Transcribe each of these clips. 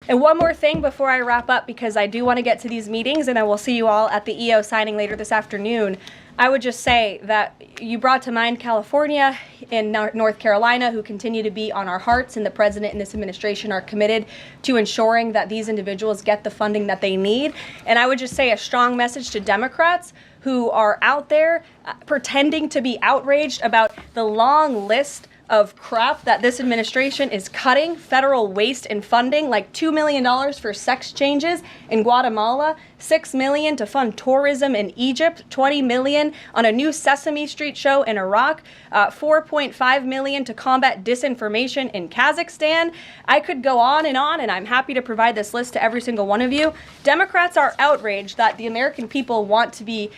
And one more thing before I wrap up, because I do want to get to these meetings and I will see you all at the EO signing later this afternoon. I would just say that you brought to mind California and North Carolina, who continue to be on our hearts, and the president and this administration are committed to ensuring that these individuals get the funding that they need. And I would just say a strong message to Democrats who are out there pretending to be outraged about the long list of crap that this administration is cutting, federal waste and funding, like $2 million for sex changes in Guatemala, $6 million to fund tourism in Egypt, $20 million on a new Sesame Street show in Iraq, $4.5 million to combat disinformation in Kazakhstan. I could go on, and I'm happy to provide this list to every single one of you. Democrats are outraged that the American people want to be,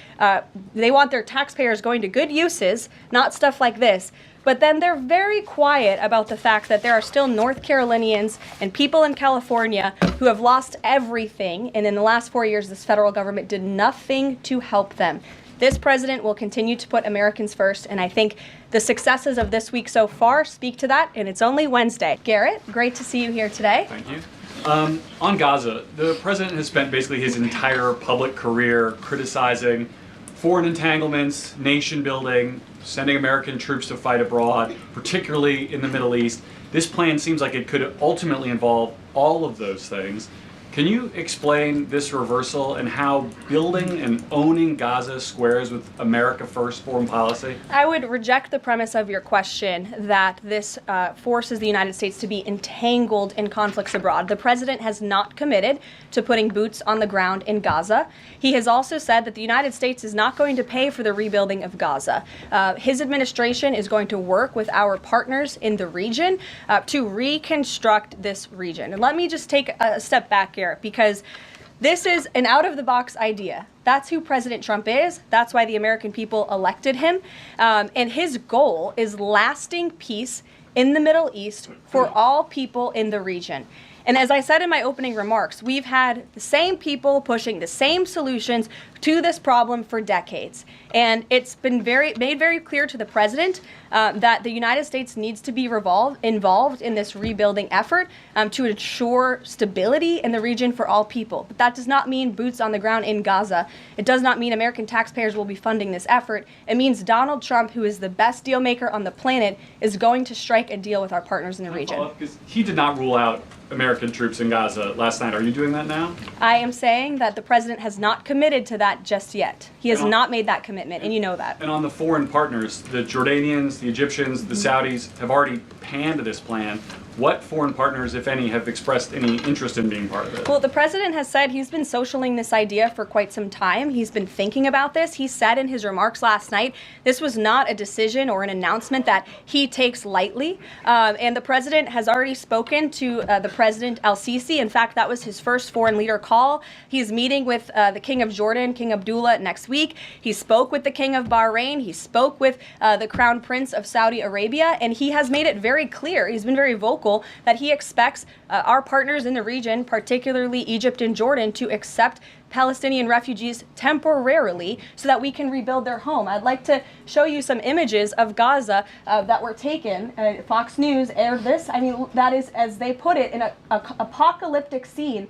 they want their taxpayers going to good uses, not stuff like this. But then they're very quiet about the fact that there are still North Carolinians and people in California who have lost everything, and in the last 4 years, this federal government did nothing to help them. This president will continue to put Americans first, and I think the successes of this week so far speak to that, and it's only Wednesday. Garrett, great to see you here today. Thank you. On Gaza, the president has spent basically his entire public career criticizing foreign entanglements, nation building, sending American troops to fight abroad, particularly in the Middle East. This plan seems like it could ultimately involve all of those things. Can you explain this reversal and how building and owning Gaza squares with America First foreign policy? I would reject the premise of your question that this forces the United States to be entangled in conflicts abroad. The president has not committed to putting boots on the ground in Gaza. He has also said that the United States is not going to pay for the rebuilding of Gaza. His administration is going to work with our partners in the region to reconstruct this region. And let me just take a step back here, because this is an out-of-the-box idea. That's who President Trump is. That's why the American people elected him. And his goal is lasting peace in the Middle East for all people in the region. And as I said in my opening remarks, we've had the same people pushing the same solutions to this problem for decades. And it's been made very clear to the president that the United States needs to be involved in this rebuilding effort to ensure stability in the region for all people. But that does not mean boots on the ground in Gaza. It does not mean American taxpayers will be funding this effort. It means Donald Trump, who is the best deal maker on the planet, is going to strike a deal with our partners in the region. Because he did not rule out American troops in Gaza last night. Are you doing that now? I am saying that the president has not committed to that just yet. He has not made that commitment, and you know that. And on the foreign partners, the Jordanians, the Egyptians, the Saudis have already panned this plan. What foreign partners, if any, have expressed any interest in being part of it? Well, the president has said he's been socialing this idea for quite some time. He's been thinking about this. He said in his remarks last night, this was not a decision or an announcement that he takes lightly. And the president has already spoken to the President al-Sisi. In fact, that was his first foreign leader call. He's meeting with the King of Jordan, King Abdullah, next week. He spoke with the King of Bahrain. He spoke with the Crown Prince of Saudi Arabia. And he has made it very clear, he's been very vocal, that he expects our partners in the region, particularly Egypt and Jordan, to accept Palestinian refugees temporarily so that we can rebuild their home. I'd like to show you some images of Gaza that were taken. Fox News aired this. I mean, that is, as they put it, in an apocalyptic scene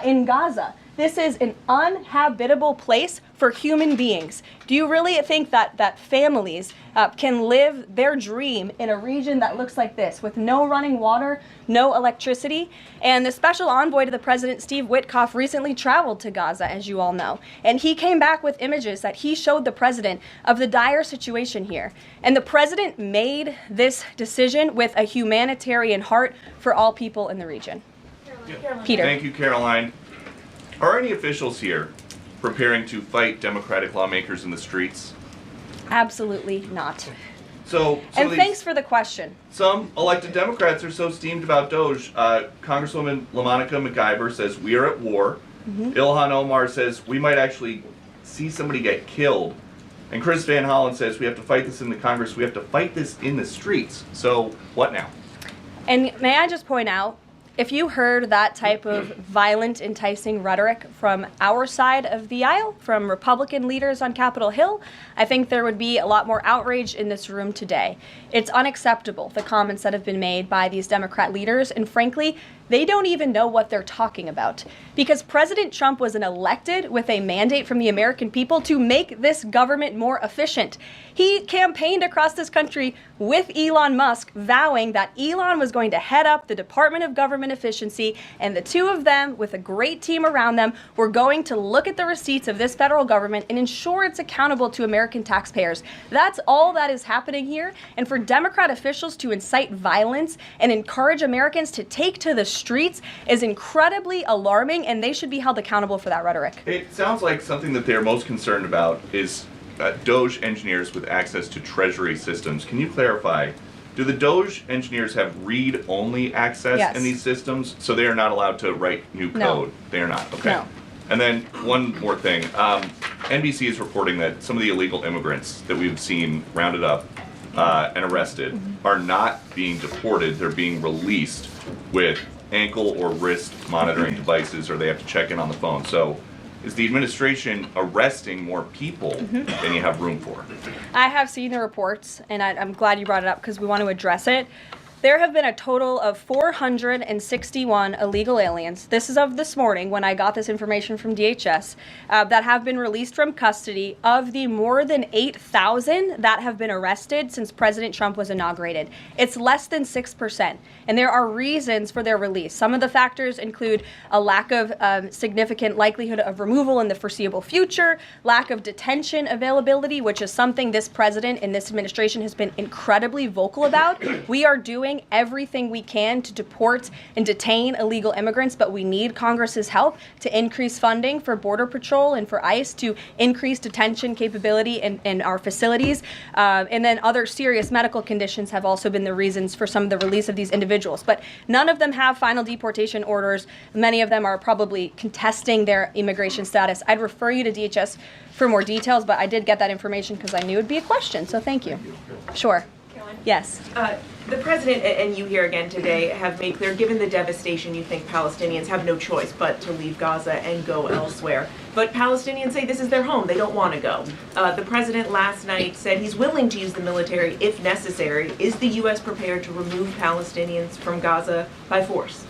in Gaza. This is an uninhabitable place for human beings. Do you really think that families can live their dream in a region that looks like this, with no running water, no electricity? And the special envoy to the president, Steve Witkoff, recently traveled to Gaza, as you all know. And he came back with images that he showed the president of the dire situation here. And the president made this decision with a humanitarian heart for all people in the region. Yeah. Peter. Thank you, Caroline. Are any officials here preparing to fight Democratic lawmakers in the streets? Absolutely not. So and thanks for the question. Some elected Democrats are so steamed about Doge. Congresswoman LaMonica McIver says we are at war. Ilhan Omar says we might actually see somebody get killed. And Chris Van Hollen says we have to fight this in the Congress. We have to fight this in the streets. So what now? And may I just point out, if you heard that type of violent, enticing rhetoric from our side of the aisle, from Republican leaders on Capitol Hill, I think there would be a lot more outrage in this room today. It's unacceptable, the comments that have been made by these Democrat leaders, and frankly, they don't even know what they're talking about. Because President Trump was elected with a mandate from the American people to make this government more efficient. He campaigned across this country with Elon Musk, vowing that Elon was going to head up the Department of Government Efficiency, and the two of them, with a great team around them, were going to look at the receipts of this federal government and ensure it's accountable to American taxpayers. That's all that is happening here. And for Democrat officials to incite violence and encourage Americans to take to the streets is incredibly alarming, and they should be held accountable for that rhetoric. It sounds like something that they're most concerned about is Doge engineers with access to Treasury systems. Can you clarify, do the Doge engineers have read-only access in these systems, so they are not allowed to write new code? No. They are not, okay. No. And then one more thing. NBC is reporting that some of the illegal immigrants that we've seen rounded up and arrested are not being deported. They're being released with ankle or wrist monitoring devices, or they have to check in on the phone. So is the administration arresting more people than you have room for? I have seen the reports, and I'm glad you brought it up because we want to address it. There have been a total of 461 illegal aliens, this is of this morning when I got this information from DHS, that have been released from custody of the more than 8,000 that have been arrested since President Trump was inaugurated. It's less than 6%, and there are reasons for their release. Some of the factors include a lack of significant likelihood of removal in the foreseeable future, lack of detention availability, which is something this president and this administration has been incredibly vocal about. We are doing everything we can to deport and detain illegal immigrants, but we need Congress's help to increase funding for Border Patrol and for ICE to increase detention capability in our facilities. And then other serious medical conditions have also been the reasons for some of the release of these individuals. But none of them have final deportation orders. Many of them are probably contesting their immigration status. I'd refer you to DHS for more details, but I did get that information because I knew it would be a question, so thank you. Sure. Yes. The president and you here again today have made clear, given the devastation, you think Palestinians have no choice but to leave Gaza and go elsewhere. But Palestinians say this is their home. They don't want to go. The president last night said he's willing to use the military if necessary. Is the U.S. prepared to remove Palestinians from Gaza by force?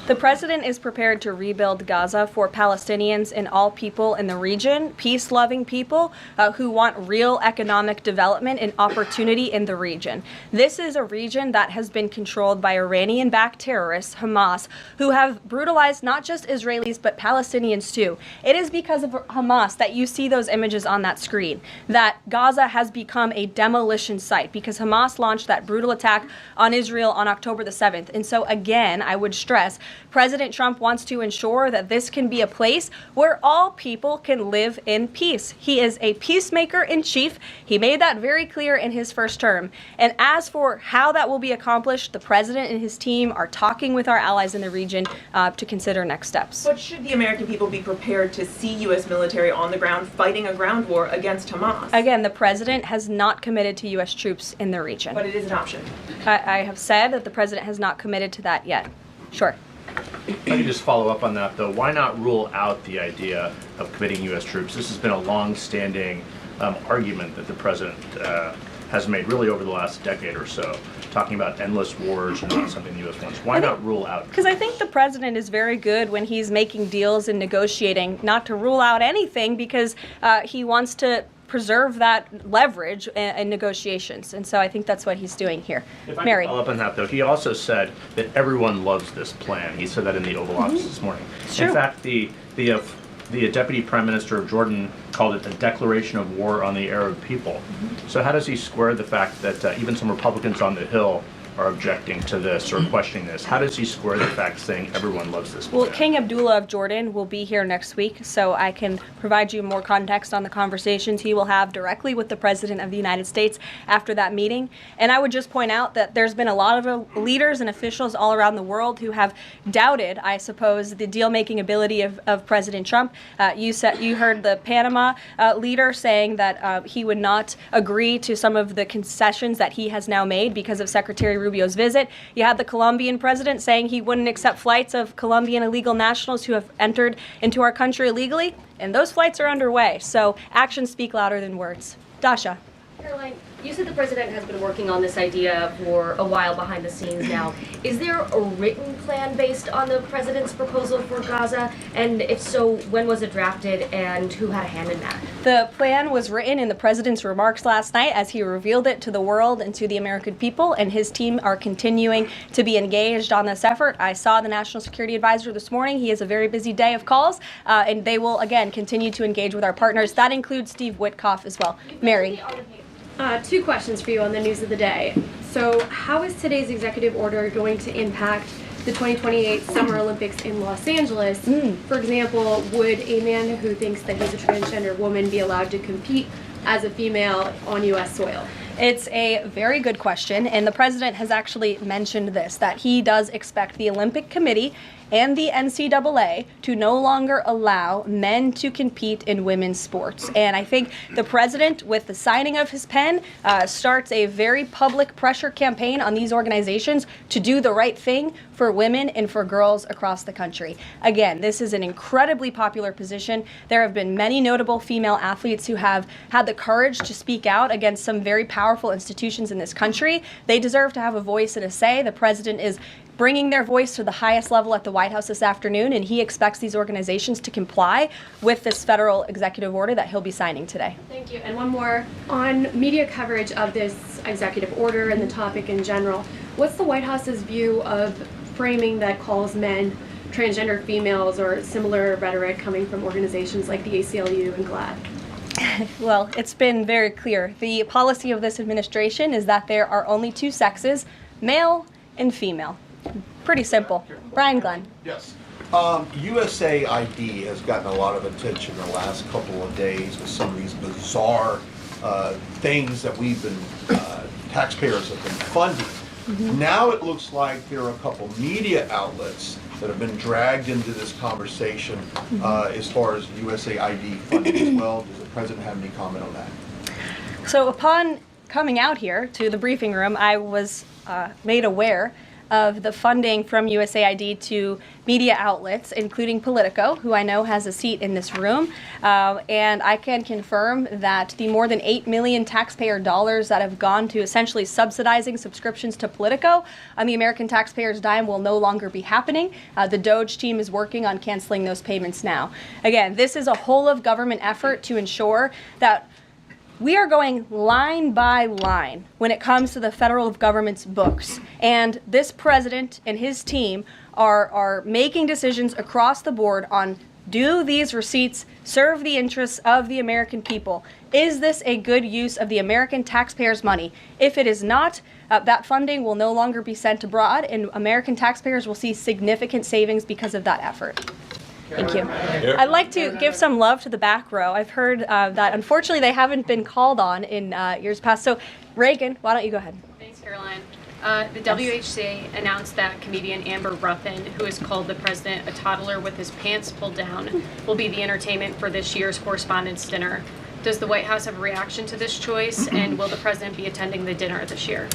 The president is prepared to rebuild Gaza for Palestinians and all people in the region, peace-loving people who want real economic development and opportunity in the region. This is a region that has been controlled by Iranian-backed terrorists, Hamas, who have brutalized not just Israelis but Palestinians too. It is because of Hamas that you see those images on that screen, that Gaza has become a demolition site because Hamas launched that brutal attack on Israel on October the 7th. And so again, I would stress, President Trump wants to ensure that this can be a place where all people can live in peace. He is a peacemaker in chief. He made that very clear in his first term. And as for how that will be accomplished, the president and his team are talking with our allies in the region to consider next steps. But should the American people be prepared to see U.S. military on the ground fighting a ground war against Hamas? Again, the president has not committed to U.S. troops in the region. But it is an option. I have said that the president has not committed to that yet. Sure. If I could just follow up on that, though, why not rule out the idea of committing U.S. troops? This has been a long-standing argument that the president has made really over the last decade or so, talking about endless wars and not something the U.S. wants. Why not rule out? Because I think the president is very good when he's making deals and negotiating not to rule out anything because he wants to preserve that leverage in negotiations. And so I think that's what he's doing here. If I Mary. can follow up on that, though, he also said that everyone loves this plan. He said that in the Oval Office this morning. Sure. In fact, the Deputy Prime Minister of Jordan called it a declaration of war on the Arab people. So how does he square the fact that even some Republicans on the Hill are objecting to this or questioning this? How does he square the fact saying everyone loves this plan? Well, King Abdullah of Jordan will be here next week, so I can provide you more context on the conversations he will have directly with the President of the United States after that meeting. And I would just point out that there's been a lot of leaders and officials all around the world who have doubted, I suppose, the deal-making ability of President Trump. You heard the Panama leader saying that he would not agree to some of the concessions that he has now made because of Secretary Rubio's visit. You had the Colombian president saying he wouldn't accept flights of Colombian illegal nationals who have entered into our country illegally, and those flights are underway. So actions speak louder than words. Dasha. Caroline, you said the president has been working on this idea for a while behind the scenes now. Is there a written plan based on the president's proposal for Gaza? And if so, when was it drafted and who had a hand in that? The plan was written in the president's remarks last night as he revealed it to the world and to the American people, and his team are continuing to be engaged on this effort. I saw the National Security Advisor this morning. He has a very busy day of calls, and they will, again, continue to engage with our partners. That includes Steve Witkoff as well. Mary. Two questions for you on the news of the day. So how is today's executive order going to impact the 2028 Summer Olympics in Los Angeles? For example, would a man who thinks that he's a transgender woman be allowed to compete as a female on U.S. soil? It's a very good question, and the president has actually mentioned this, that he does expect the Olympic Committee and the NCAA to no longer allow men to compete in women's sports. And I think the president, with the signing of his pen, starts a very public pressure campaign on these organizations to do the right thing for women and for girls across the country. Again, this is an incredibly popular position. There have been many notable female athletes who have had the courage to speak out against some very powerful institutions in this country. They deserve to have a voice and a say. The president is bringing their voice to the highest level at the White House this afternoon, and he expects these organizations to comply with this federal executive order that he'll be signing today. Thank you. And one more. On media coverage of this executive order and the topic in general, what's the White House's view of framing that calls men transgender females or similar rhetoric coming from organizations like the ACLU and GLAAD? Well, it's been very clear. The policy of this administration is that there are only two sexes, male and female. Pretty simple. Brian Glenn. Yes. USAID has gotten a lot of attention the last couple of days with some of these bizarre things that we've been, taxpayers have been funding. Now it looks like there are a couple media outlets that have been dragged into this conversation as far as USAID funding as well. Does the president have any comment on that? So upon coming out here to the briefing room, I was made aware of the funding from USAID to media outlets, including Politico, who I know has a seat in this room. And I can confirm that the more than $8 million taxpayer dollars that have gone to essentially subsidizing subscriptions to Politico on the American taxpayers' dime will no longer be happening. The DOJ team is working on canceling those payments now. Again, this is a whole of government effort to ensure that we are going line by line when it comes to the federal government's books. And this president and his team are making decisions across the board on, do these receipts serve the interests of the American people? Is this a good use of the American taxpayers' money? If it is not, that funding will no longer be sent abroad, and American taxpayers will see significant savings because of that effort. Thank you. I'd like to give some love to the back row. I've heard that unfortunately they haven't been called on in years past. So Reagan, why don't you go ahead? Thanks, Caroline. The WHC announced that comedian Amber Ruffin, who has called the president a toddler with his pants pulled down, will be the entertainment for this year's Correspondents' Dinner. Does the White House have a reaction to this choice, and will the president be attending the dinner this year?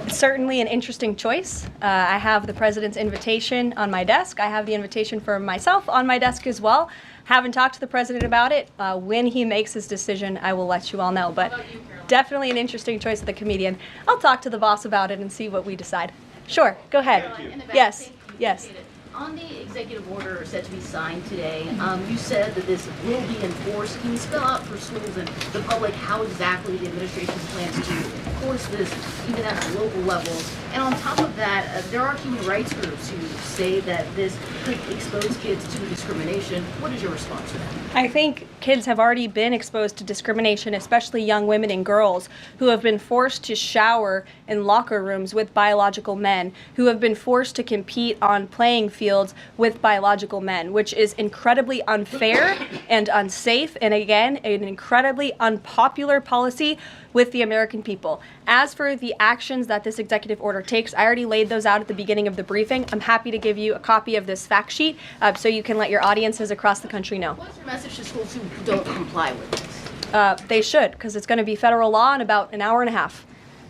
It's certainly an interesting choice. I have the president's invitation on my desk. I have the invitation for myself on my desk as well. Haven't talked to the president about it. When he makes his decision, I will let you all know. But definitely an interesting choice of the comedian. I'll talk to the boss about it and see what we decide. Sure, go ahead. Yes, yes. On the executive order set to be signed today, you said that this will be enforced. Can you spell out for schools and the public how exactly the administration plans to enforce this, even at the local levels? And on top of that, there are human rights groups who say that this could expose kids to discrimination. What is your response to that? I think kids have already been exposed to discrimination, especially young women and girls who have been forced to shower in locker rooms with biological men, who have been forced to compete on playing fields with biological men, which is incredibly unfair and unsafe, and again, an incredibly unpopular policy with the American people. As for the actions that this executive order takes, I already laid those out at the beginning of the briefing. I'm happy to give you a copy of this fact sheet so you can let your audiences across the country know. What's your message to schools who don't comply with this? They should, because it's going to be federal law in about an hour and a half.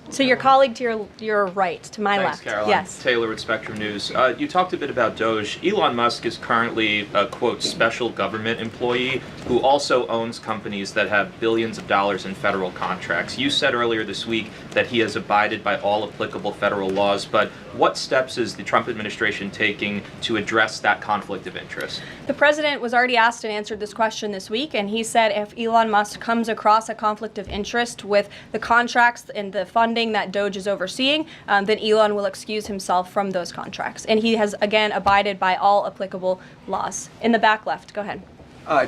So your colleague to your right, to my Thanks, left. Caroline. Yes. Taylor with Spectrum News. You talked a bit about Doge. Elon Musk is currently a, quote, special government employee who also owns companies that have billions of dollars in federal contracts. You said earlier this week that he has abided by all applicable federal laws, but what steps is the Trump administration taking to address that conflict of interest? The president was already asked and answered this question this week, and he said if Elon Musk comes across a conflict of interest with the contracts and the funding that Doge is overseeing, then Elon will excuse himself from those contracts. And he has, again, abided by all applicable laws. In the back left, go ahead.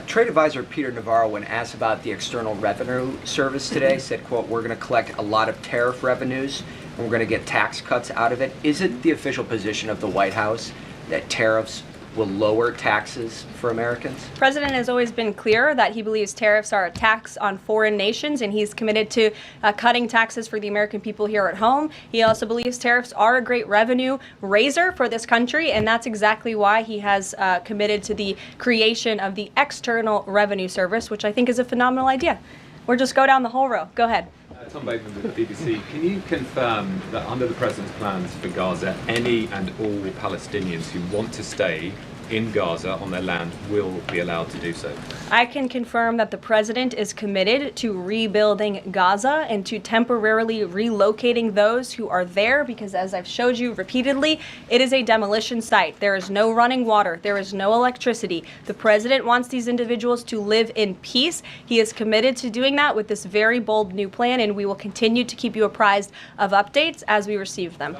Trade advisor Peter Navarro, when asked about the External Revenue Service today, said, quote, we're going to collect a lot of tariff revenues and we're going to get tax cuts out of it. Is it the official position of the White House that tariffs will lower taxes for Americans? The president has always been clear that he believes tariffs are a tax on foreign nations, and he's committed to cutting taxes for the American people here at home. He also believes tariffs are a great revenue raiser for this country, and that's exactly why he has committed to the creation of the External Revenue Service, which I think is a phenomenal idea. We'll just go down the whole row. Go ahead. Tom Bateman with the BBC. Can you confirm that under the President's plans for Gaza, any and all Palestinians who want to stay in Gaza on their land will be allowed to do so? I can confirm that the president is committed to rebuilding Gaza and to temporarily relocating those who are there, because as I've showed you repeatedly, it is a demolition site. There is no running water. There is no electricity. The president wants these individuals to live in peace. He is committed to doing that with this very bold new plan, and we will continue to keep you apprised of updates as we receive them.